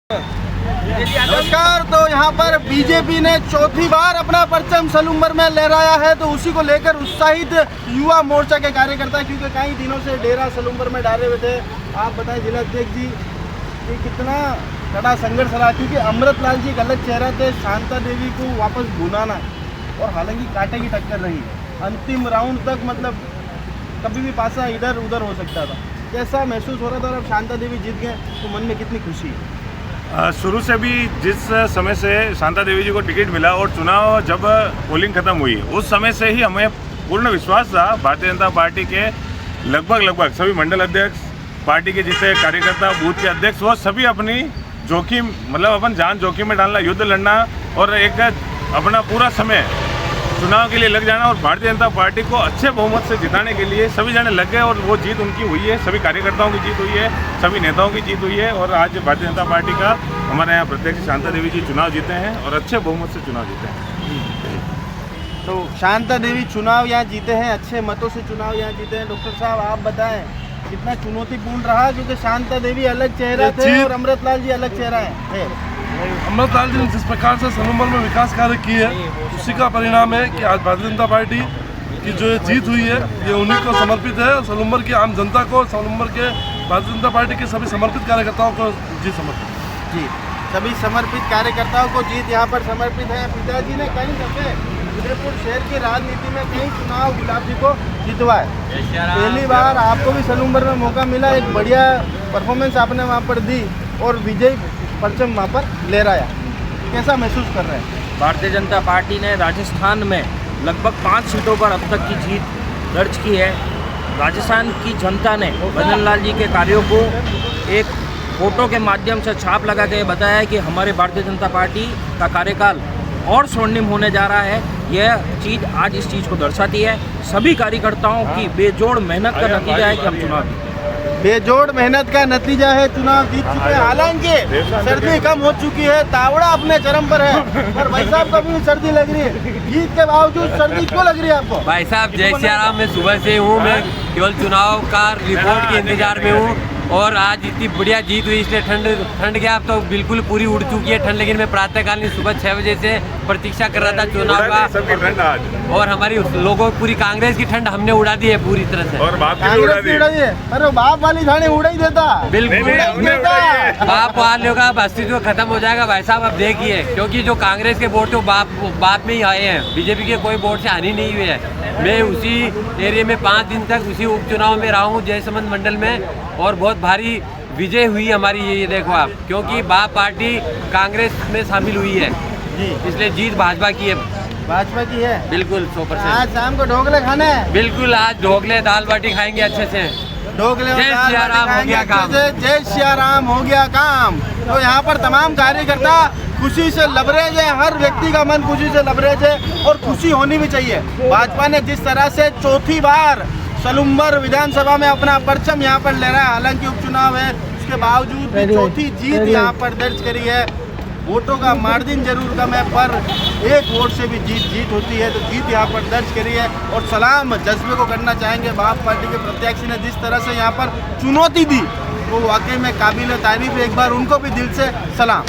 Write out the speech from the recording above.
नमस्कार। तो यहाँ पर बीजेपी ने चौथी बार अपना परचम सलूम्बर में लहराया है, तो उसी को लेकर उत्साहित युवा मोर्चा के कार्यकर्ता, क्योंकि कई दिनों से डेरा सलूम्बर में डाले हुए थे। आप बताएं जिला अध्यक्ष जी कि कितना कड़ा संघर्ष रहा, क्योंकि अमृतलाल जी एक अलग चेहरा थे, शांता देवी को वापस भुनाना है और हालांकि कांटे की टक्कर रही अंतिम राउंड तक, मतलब कभी भी पासा इधर उधर हो सकता था। कैसा महसूस हो रहा था और अब शांता देवी जीत गए तो मन में कितनी खुशी है? शुरू से भी जिस समय से शांता देवी जी को टिकट मिला और चुनाव जब पोलिंग खत्म हुई, उस समय से ही हमें पूर्ण विश्वास था भारतीय जनता पार्टी के लगभग सभी मंडल अध्यक्ष, पार्टी के जितने कार्यकर्ता, बूथ के अध्यक्ष, वो सभी अपनी जोखिम, मतलब अपन जान जोखिम में डालना, युद्ध लड़ना और एक अपना पूरा समय चुनाव के लिए लग जाना और भारतीय जनता पार्टी को अच्छे बहुमत से जिताने के लिए सभी जने लग गए और वो जीत उनकी हुई है। सभी कार्यकर्ताओं की जीत हुई है, सभी नेताओं की जीत हुई है और आज भारतीय जनता पार्टी का हमारे यहाँ प्रत्यक्ष शांता देवी जी चुनाव जीते हैं और अच्छे बहुमत से चुनाव जीते हैं। तो शांता देवी चुनाव यहाँ जीते हैं, अच्छे मतों से चुनाव यहाँ जीते हैं। डॉक्टर साहब आप बताएं कितना चुनौतीपूर्ण रहा, क्योंकि शांता देवी अलग चेहरा थे और अमृतलाल जी अलग चेहरा है। अमृतलाल जी ने जिस प्रकार से सलूम्बर में विकास कार्य किए हैं, उसी का परिणाम है कि आज भारतीय जनता पार्टी की जो ये जीत हुई है, ये उन्हीं को समर्पित है। सलूम्बर की आम जनता को, सलूम्बर के भारतीय जनता पार्टी के सभी समर्पित कार्यकर्ताओं को जीत समर्पित। जी, सभी समर्पित कार्यकर्ताओं को जीत यहाँ पर समर्पित है। पिताजी ने कई दफे उदयपुर शहर की राजनीति में कई चुनाव गुलाब जी को जितवा है। पहली बार आपको भी सलूम्बर में मौका मिला, एक बढ़िया परफॉर्मेंस आपने वहाँ पर दी और विजय परचम वहाँ पर लहराया। कैसा महसूस कर रहे हैं? भारतीय जनता पार्टी ने राजस्थान में लगभग 5 सीटों पर अब तक की जीत दर्ज की है। राजस्थान की जनता ने भजन लाल जी के कार्यों को एक फोटो के माध्यम से छाप लगा के बताया है कि हमारे भारतीय जनता पार्टी का कार्यकाल और स्वर्णिम होने जा रहा है। यह चीज़ आज इस चीज़ को दर्शाती है। सभी कार्यकर्ताओं की बेजोड़ मेहनत का नतीजा है कि हम चुनाव जीते। बेजोड़ मेहनत का नतीजा है, चुनाव जीत चुके हैं। हालांकि सर्दी कम हो चुकी है, तावड़ा अपने चरम पर है, पर भाई साहब को भी सर्दी लग रही है। जीत के बावजूद सर्दी क्यों लग रही है आपको? भाई साहब जय श्री राम, मैं सुबह से हूँ, मैं केवल चुनाव का रिपोर्ट के इंतजार में हूँ और आज इतनी बढ़िया जीत हुई, इसलिए ठंड क्या अब तो बिल्कुल पूरी उड़ चुकी है ठंड, लेकिन मैं प्रातःकालीन सुबह 6 बजे से प्रतीक्षा कर रहा था चुनाव का और हमारी लोगों पूरी कांग्रेस की ठंड हमने उड़ा दी है पूरी तरह से। और बाप की उड़ा दी है। अरे बाप वाली झाड़ी उड़ा ही देता, बिल्कुल बाप वालों का अस्तित्व खत्म हो जाएगा भाई साहब। अब देखिए, क्योंकि जो कांग्रेस के वोट थे बाप में ही आए हैं, बीजेपी के कोई वोट से हानि नहीं हुई है। मैं उसी एरिया में 5 दिन तक उसी उपचुनाव में रहा हूँ जयसमंद मंडल में और बहुत भारी विजय हुई हमारी। ये देखो आप, क्योंकि बाप पार्टी कांग्रेस में शामिल हुई है, इसलिए जीत भाजपा की है। भाजपा की है बिल्कुल 100%। आज शाम को ढोकले खाने हैं? बिल्कुल, आज ढोकले दाल बाटी खाएंगे अच्छे से। ढोकले जय सिया राम हो गया काम। जय सिया राम हो गया काम। तो यहाँ पर तमाम कार्यकर्ता खुशी से लबरेज है, हर व्यक्ति का मन खुशी से लबरेज है और खुशी होनी भी चाहिए। भाजपा ने जिस तरह से चौथी बार सलूम्बर विधानसभा में अपना परचम यहाँ पर ले रहा है, हालांकि उपचुनाव है, उसके बावजूद भी चौथी जीत यहाँ पर दर्ज करी है। वोटों का मार्जिन जरूर कम है, पर एक वोट से भी जीत होती है, तो जीत यहाँ पर दर्ज करी है। और सलाम जज्बे को करना चाहेंगे बाप पार्टी के प्रत्याशी ने, जिस तरह से यहाँ पर चुनौती दी वो वाकई में काबिल तारीफ है। एक बार उनको भी दिल से सलाम।